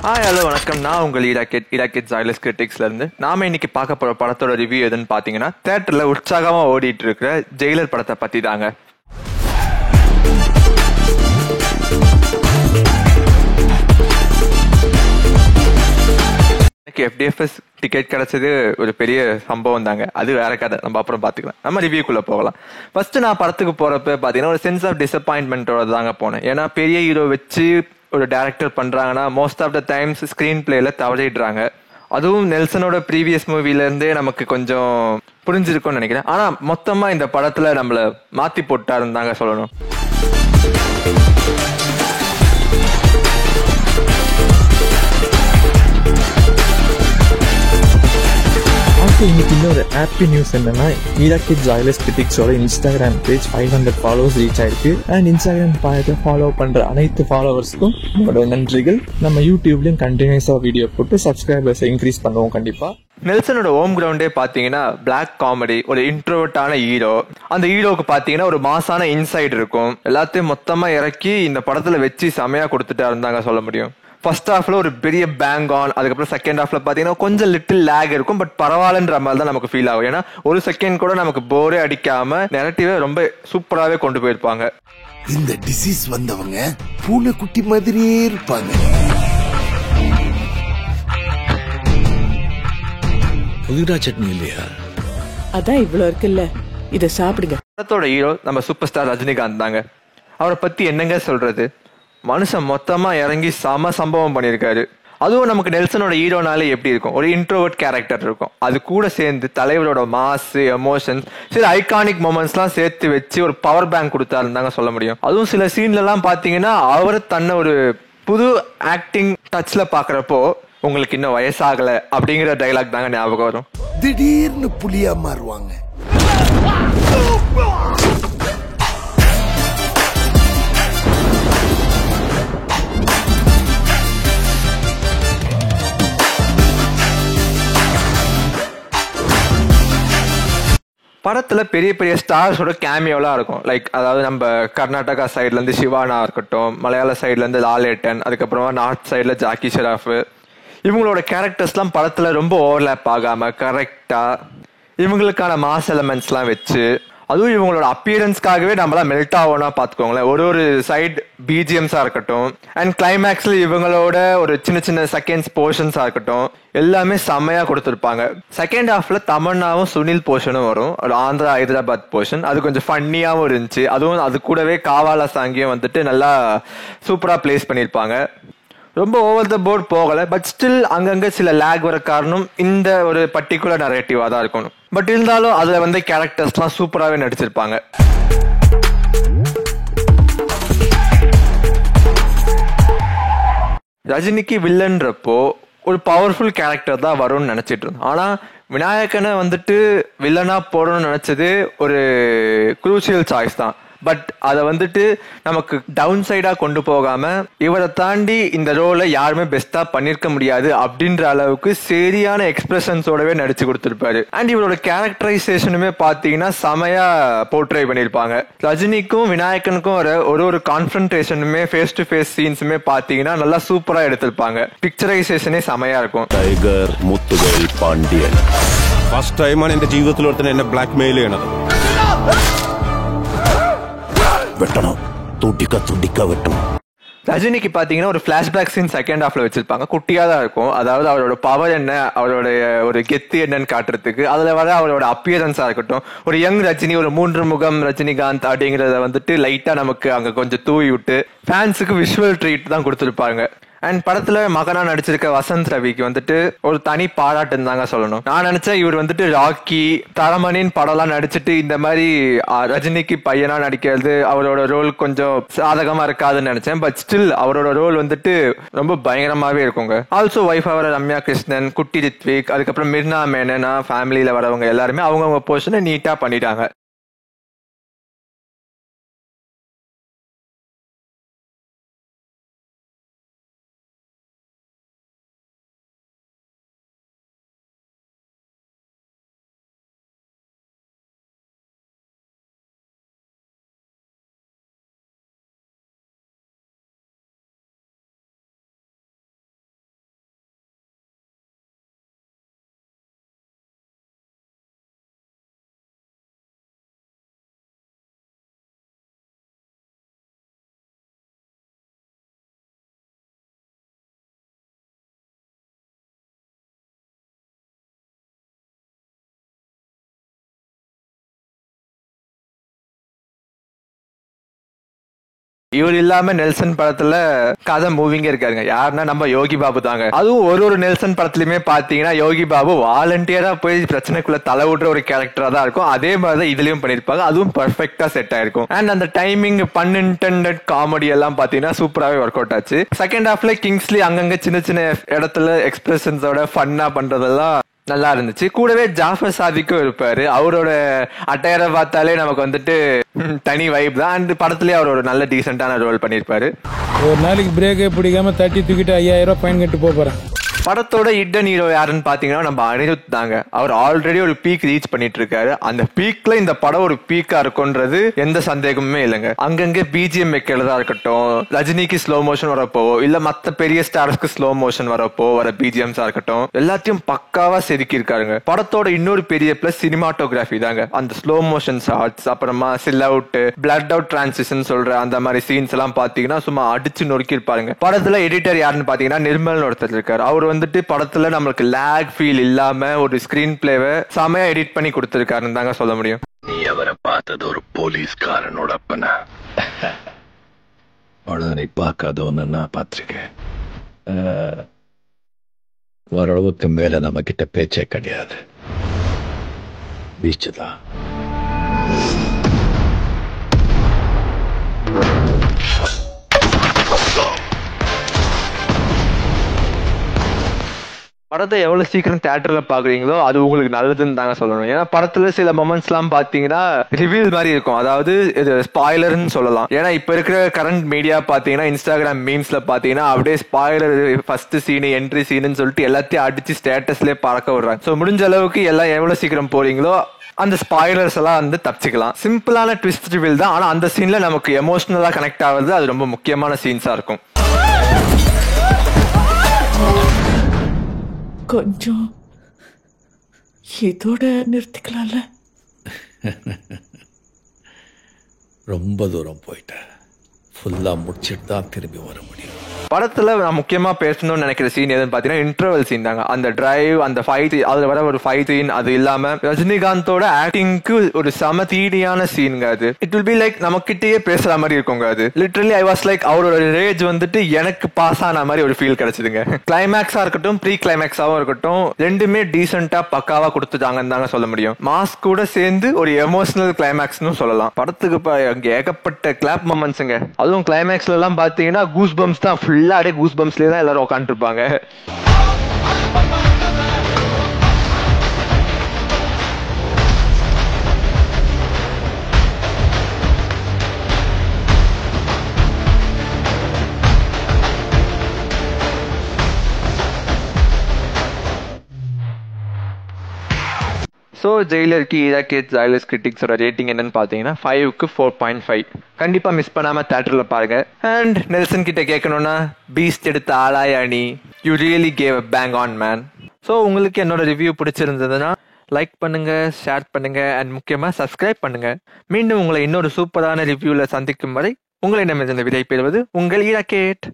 Hello வணக்கம். நான் உங்கள் இராக்கெட் ஜாய்லஸ் கிரிட்டிக்ஸ்ல இருந்து நாம இன்னைக்கு பார்க்க போற படத்தோட ரிவ்யூ எதுன்னு பாத்தீங்கன்னா, தியேட்டர்ல உற்சாகமா ஓடிட்டு இருக்கிற ஜெயிலர் படத்தை பத்தி தாங்க. எனக்கு FDFS டிக்கெட் கிடைச்சது ஒரு பெரிய சம்பவம் தாங்க. அது வேற கதை, நம்ம அப்புறம் பாத்துக்கலாம். நம்ம ரிவ்யூக்குள்ள போகலாம். ஃபர்ஸ்ட் நான் படத்துக்கு போறப்ப பாத்தீங்கன்னா ஒரு சென்ஸ் ஆஃப் டிசப்பாயின்மெண்டோட தாங்க போனேன். ஏன்னா பெரிய ஹீரோ வச்சு ஒரு டைரக்டர் பண்றாங்கன்னா most of the times screen பிளேல தவறிடுறாங்க. அதுவும் நெல்சனோட ப்ரீவியஸ் மூவில இருந்தே நமக்கு கொஞ்சம் புரிஞ்சிருக்கும்னு நினைக்கிறேன். ஆனா மொத்தமா இந்த படத்துல நம்மள மாத்தி போட்டாருன்னு தாங்க சொல்லணும். இன்னைக்கு இன்னொரு ஹாப்பி நியூஸ் என்னன்னா, rocket ஜாய்லஸ் கிரிட்டிக்ஸோட Instagram page 500 followers reach ஆயிருக்கு. அண்ட் இன்ஸ்டாகிராம் பேஜை ஃபாலோ பண்ற அனைத்து ஃபாலோவர்ஸ்க்கும் என்னோட நன்றிகள். நம்ம யூடியூப்லயும் கண்டினியூஸா வீடியோ போட்டு சப்ஸ்கிரைபர்ஸ் இன்க்ரீஸ் பண்ணுவோம் கண்டிப்பா. நெல்சனோட ஹோம் கிரவுண்டே பாத்தீங்கன்னா பிளாக் காமெடி, ஒரு இன்ட்ரோவர்ட்டான ஹீரோ. அந்த ஹீரோக்கு பாத்தீங்கன்னா ஒரு மாசான இன்சைட் இருக்கும். எல்லாத்தையும் மொத்தமா இறக்கி இந்த படத்துல வச்சு செமையா கொடுத்துட்டாருந்தாங்க சொல்ல முடியும். ஃபர்ஸ்ட் ஹாஃப்ல ஒரு பெரிய பேங் ஆன், அதுக்கப்புறம் செகண்ட் ஹாஃப்ல பாத்தீங்கன்னா கொஞ்சம் லிட்டில் லேக் இருக்கும். பட் பரவாயில்லன்ற மாதிரி தான் நமக்கு ஃபீல் ஆகும். ஏன்னா ஒரு செகண்ட் கூட நமக்கு போரே அடிக்காம நெரட்டிவே ரொம்ப சூப்பராகவே கொண்டு போயிருப்பாங்க. இந்த டிசீஸ் வந்தவங்க பூனை குட்டி மாதிரியே இருப்பாங்க. புதினா சட்னி இல்லையா? அதான் இவ்வளவு இருக்குல்ல, இத சாப்பிடுங்க. படத்தோட ஹீரோ நம்ம சூப்பர் ஸ்டார் ரஜினிகாந்த் தாங்க. அவரை பத்தி என்னங்க சொல்றது, மனுஷன் மொத்தமா இறங்கி சம சம்பவம் பண்ணியிருக்காரு. அதுவும் நமக்கு நெல்சனோட ஹீரோனாலே எப்படி இருக்கும், ஒரு இன்ட்ரோவர்ட் கேரக்டர் இருக்கும். அது கூட சேர்ந்து தலைவரோட மாஸ், எமோஷன்ஸ், சில ஐகானிக் மொமெண்ட்ஸ் எல்லாம் சேர்த்து வச்சு ஒரு பவர் பேங்க் கொடுத்தாருன்னு தாங்க சொல்ல முடியும். அதுவும் சில சீன்ல எல்லாம் பாத்தீங்கன்னா அவர் தன்னை ஒரு புது ஆக்டிங் டச்ல பாக்குறப்போ உங்களுக்கு இன்னும் வயசாகல அப்படிங்கிற டைலாக் தாங்க ஞாபகம் வரும். திடீர்னு புலியா மாறுவாங்க. படத்துல பெரிய பெரிய ஸ்டார்ஸோட கேமியோலாம் இருக்கும். லைக் அதாவது நம்ம கர்நாடகா சைட்ல இருந்து சிவானா இருக்கட்டும், மலையாள சைட்ல இருந்து லாலேட்டன், அதுக்கப்புறமா நார்த் சைட்ல ஜாக்கி ஷெராஃப். இவங்களோட கேரக்டர்ஸ்லாம் படத்துல ரொம்ப ஓவர்லேப் ஆகாம கரெக்டா இவங்களுக்கான மாஸ் எலமெண்ட்ஸ்லாம் வச்சு, அதுவும் இவங்களோட அப்பியரன்ஸ்க்காகவே நம்மளாம் மெல்ட் ஆகணும்னா பாத்துக்கோங்களேன். ஒரு சைட் பிஜிஎம்ஸா இருக்கட்டும், அண்ட் கிளைமேக்ஸ்ல இவங்களோட ஒரு சின்ன சின்ன செகண்ட்ஸ் போர்ஷன்ஸா இருக்கட்டும், எல்லாமே செம்மையா கொடுத்துருப்பாங்க. செகண்ட் ஹாஃப்ல தமன்னாவும் சுனில் போர்ஷனும் வரும், ஒரு ஆந்திரா ஹைதராபாத் போர்ஷன். அது கொஞ்சம் ஃபன்னியாவும் இருந்துச்சு. அதுவும் அது கூடவே காவாலா சாங்கியும் வந்துட்டு நல்லா சூப்பரா பிளேஸ் பண்ணியிருப்பாங்க. ரொம்ப ஓவர் த போர்ட் போகல, பட் ஸ்டில் அங்கங்க சில லேக் வர காரணம் இந்த ஒரு பர்டிகுலர் நரேட்டிவா தான் இருக்கணும். பட் இருந்தாலும் அதுல வந்து கேரக்டர்ஸ்லாம் சூப்பராகவே நடிச்சிருப்பாங்க. ரஜினிக்கு வில்லன்றப்போ ஒரு பவர்ஃபுல் கேரக்டர் தான் வரும்னு நினைச்சிட்டு இருந்தோம். ஆனா விநாயகனை வந்துட்டு வில்லனா போடணும்னு நினைச்சது ஒரு குரூசியல் சாய்ஸ் தான். பட் அதை வந்துட்டு நமக்கு டவுன் சைடா கொண்டு போகாம இவரை தாண்டி இந்த ரோலை யாருமே பெஸ்டா பண்ணிருக்க முடியாது அப்படின்ற அளவுக்கு சரியான எக்ஸ்பிரஷன்ஸோடவே நடிச்சு கொடுத்திருப்பாரு. அண்ட் இவரோட கேரக்டரைசேஷனுமே பாத்தீங்கன்னா செமையா போர்ட்ரே பண்ணிருப்பாங்க. ரஜினிக்கும் விநாயகனுக்கும் ஒரு கான்ஃபரன்டேஷனுமே ஃபேஸ் டு ஃபேஸ் சீன்ஸுமே பாத்தீங்கன்னா நல்லா சூப்பரா எடுத்திருப்பாங்க. பிக்சரைசேஷனே செமையா இருக்கும். ടൈഗർ മുത്തുവേൽ പാണ്ഡ്യൻ ഫസ്റ്റ് ടൈമാണ് എന്റെ ജീവിതത്തിൽ ഒരുത്തൻ എന്നെ ബ്ലാക്ക് മെയിൽ ചെയ്യണത്. வெட்டணும், துடிக்க துடிக்க வெட்டணும். ரஜினிக்கு பாத்தீங்கன்னா ஒரு பிளாஷ்பேக் சீன் செகண்ட் ஹாஃப்ல வச்சிருப்பாங்க. குட்டியா தான் இருக்கும். அதாவது அவரோட பவர் என்ன, அவருடைய ஒரு கெத்து என்னன்னு காட்டுறதுக்கு. அதுல வர அவரோட அப்பியரன்ஸா இருக்கட்டும், ஒரு யங் ரஜினி, ஒரு 3 முகம் ரஜினிகாந்த் அப்படிங்கறத வந்துட்டு லைட்டா நமக்கு அங்க கொஞ்சம் தூவி விட்டு ஃபேன்ஸுக்கு விஷுவல் ட்ரீட் தான் கொடுத்திருப்பாங்க. அண்ட் படத்துல மகனா நடிச்சிருக்க வசந்த் ரவிக்கு வந்துட்டு ஒரு தனி பாராட்டுன்னு தாங்க சொல்லணும். நான் நினைச்சேன் இவர் வந்துட்டு ராக்கி, தரமணின் படம்லாம் நடிச்சிட்டு இந்த மாதிரி ரஜினிக்கு பையனா நடிக்கிறது அவரோட ரோல் கொஞ்சம் சாதகமா இருக்காதுன்னு நினைச்சேன். பட் ஸ்டில் அவரோட ரோல் வந்துட்டு ரொம்ப பயங்கரமாவே இருக்குங்க. ஆல்சோ வைஃப் அவர் ரம்யா கிருஷ்ணன், குட்டி ரித்விக், அதுக்கப்புறம் மிர்னா மேனனா, ஃபேமிலியில வரவங்க எல்லாருமே அவங்கவுங்க போர்ஷனை நீட்டா பண்ணிட்டாங்க. இவர் இல்லாம நெல்சன் படத்துல கதை மூவிங்க இருக்காருங்க. யாருன்னா நம்ம யோகி பாபு தாங்க. அதுவும் ஒரு நெல்சன் படத்துலயுமே பாத்தீங்கன்னா யோகி பாபு வாலண்டியரா போய் பிரச்சனைக்குள்ள தலை விடுற ஒரு கேரக்டரா தான் இருக்கும். அதே மாதிரிதான் இதுலயும் பண்ணிருப்பாங்க. அதுவும் பர்ஃபெக்டா செட் ஆயிருக்கும். அண்ட் அந்த டைமிங் அன்இன்டெண்டட் காமெடி எல்லாம் பாத்தீங்கன்னா சூப்பராகவே ஒர்க் அவுட் ஆச்சு. செகண்ட் ஹாஃப்ல கிங்ஸ்லி அங்கங்க சின்ன சின்ன இடத்துல எக்ஸ்பிரஷன்ஸோட ஃபன்னா பண்றதெல்லாம் நல்லா இருந்துச்சு. கூடவே ஜாஃபர் சாதிக்கும் இருப்பாரு. அவரோட அட்டையரை பார்த்தாலே நமக்கு வந்துட்டு தனி வைப் தான். அண்ட் படத்துலயே அவர் ஒரு நல்ல டீசென்டான ரோல் பண்ணிருப்பாரு. ஒரு நாளைக்கு பிரேக்கே பிடிக்காம தட்டி தூக்கிட்டு 5000 ரூபாய் ஃபைன் கட்டு போறேன். படத்தோட ஹிடன் ஹீரோ யாருன்னு பாத்தீங்கன்னா நம்ம அனிருத் தாங்க. அவர் ஆல்ரெடி ஒரு பீக் ரீச் பண்ணிட்டு இருக்காரு. அந்த பீக்ல இந்த படம் ஒரு பீக்கா இருக்கும்ன்றது எந்த சந்தேகமுமே இல்லைங்க. அங்கங்க பிஜிஎம் வைக்கிறதா இருக்கட்டும், ரஜினிக்கு ஸ்லோ மோஷன் வரப்போ இல்ல மத்த பெரிய ஸ்டார்ஸ்க்கு ஸ்லோ மோஷன் வரப்போ வர பிஜிஎம்ஸா இருக்கட்டும், எல்லாத்தையும் பக்காவா செதுக்கி இருக்காருங்க. படத்தோட இன்னொரு பெரிய பிளஸ் சினிமாட்டோகிராஃபி தாங்க. அந்த ஸ்லோ மோஷன் ஷாட்ஸ், அப்புறமா chill out, blood out transition சொல்ற அந்த மாதிரி சீன்ஸ் எல்லாம் பாத்தீங்கன்னா சும்மா அடிச்சு நொறுக்கி இருப்பாருங்க. படத்துல எடிட்டர் யாருன்னு பாத்தீங்கன்னா நிர்மல் ஒருத்தர் இருக்காரு. அவர் வந்துட்டு படத்துல நம்மளுக்கு லேக் ஃபீல் இல்லாம ஒரு ஸ்கிரீன் பிளேவை செமையா எடிட் பண்ணி கொடுத்திருக்காருன்னு தாங்க சொல்ல முடியும். நீ அவரை பார்த்தது ஒரு போலீஸ்காரனோட அப்பனா? நீ பார்க்காதவன்னு நான் பார்த்திருக்கேன். ஓரளவுக்கு மேல நம்ம கிட்ட பேச்சே கிடையாது. பீச்சு தான். படத்தை எவ்வளவு சீக்கிரம் தியேட்டர்ல பாக்குறீங்களோ அது உங்களுக்கு நல்லதுன்னு தாங்க சொல்லணும். ஏன்னா படத்துல சில மொமெண்ட்ஸ் எல்லாம் பாத்தீங்கன்னா ரிவீல் மாதிரி இருக்கும். அதாவது இது ஸ்பாய்லர்னு சொல்லலாம். ஏன்னா இப்ப இருக்கிற கரண்ட் மீடியா பாத்தீங்கன்னா இன்ஸ்டாகிராம் மீம்ஸ்ல பாத்தீங்கன்னா அப்படியே spoiler first scene entry scene சொல்லிட்டு எல்லாத்தையும் அடிச்சு ஸ்டேட்டஸ்லயே பறக்க விடுறாங்க. சோ முடிஞ்ச அளவுக்கு எல்லாம் எவ்வளவு சீக்கிரம் போறீங்களோ அந்த ஸ்பாய்லர்ஸ் எல்லாம் வந்து தப்பிச்சுக்கலாம். சிம்பிளான ட்விஸ்ட் ரிவீல் தான். ஆனா அந்த சீன்ல நமக்கு எமோஷனலா கனெக்ட் ஆகுது. அது ரொம்ப முக்கியமான சீன்ஸா இருக்கும். கொஞ்சம் இதோட நிறுத்திக்கலாம்ல. ரொம்ப தூரம் போயிட்டேன். ஃபுல்லா முடிச்சிட்டு தான் திரும்பி வர முடியும். படத்துல நான் முக்கியமா பேசணும்னு நினைக்கிற சீன் எதுன்னு பாத்தீங்கன்னா இன்டர்வல் சீன் தாங்க. அந்த டிரைவ், அந்த ஃபைட், அதுல வர ஒரு ஃபைட் சீன், அது இல்லாம ரஜினிகாந்தோட ஆக்டிங்க்கு ஒரு சம தீடியான சீனுங்க. அது இட் வில் பி லைக் நமக்கிட்டயே பேசுற மாதிரி இருக்குங்க. அது லிட்டரலி ஐ வாஸ் லைக் அவரோட ரேஜ் வந்துட்டு எனக்கு பாஸ் ஆன மாதிரி ஒரு ஃபீல் கிடைச்சதுங்க. கிளைமேக்ஸா இருக்கட்டும், ப்ரீ கிளைமேக்ஸாவும் இருக்கட்டும், ரெண்டுமே டீசென்டா பக்காவா கொடுத்துட்டாங்கன்னு தாங்க சொல்ல முடியும். மாஸ் கூட சேர்ந்து ஒரு எமோஷனல் கிளைமேக்ஸ்னு சொல்லலாம். படத்துக்கு ஏகப்பட்ட கிளாப் மொமெண்ட்ஸுங்க. அதுவும் கிளைமேக்ஸ்ல எல்லாம் பாத்தீங்கன்னா கூஸ் பம்ப்ஸ் தான். ஃபுல்லா அப்படியே கூஸ் பம்ப்ஸ்லயே தான் எல்லாரும் உட்காந்துட்டு இருப்பாங்க. ஸோ ஜெயிலருக்கு ஈராக்கேட் ஜாய்லஸ் கிரிட்டிக்ஸோட ரேட்டிங் என்னன்னு பார்த்தீங்கன்னா 5க்கு 4.5. கண்டிப்பாக மிஸ் பண்ணாமல் தேட்டரில் பாருங்க. அண்ட் நெல்சன் கிட்ட கேட்கணும்னா, பீஸ்ட் எடுத்த ஆளாய் அணி, you really gave a bang on man. So உங்களுக்கு என்னோட ரிவ்யூ பிடிச்சிருந்ததுன்னா லைக் பண்ணுங்க, ஷேர் பண்ணுங்க, அண்ட் முக்கியமாக சப்ஸ்கிரைப் பண்ணுங்க. மீண்டும் உங்களை இன்னொரு சூப்பரான ரிவ்யூவில் சந்திக்கும் வரை உங்களை நம்ம விடை பெறுவது உங்கள் ஈராக்கேட்.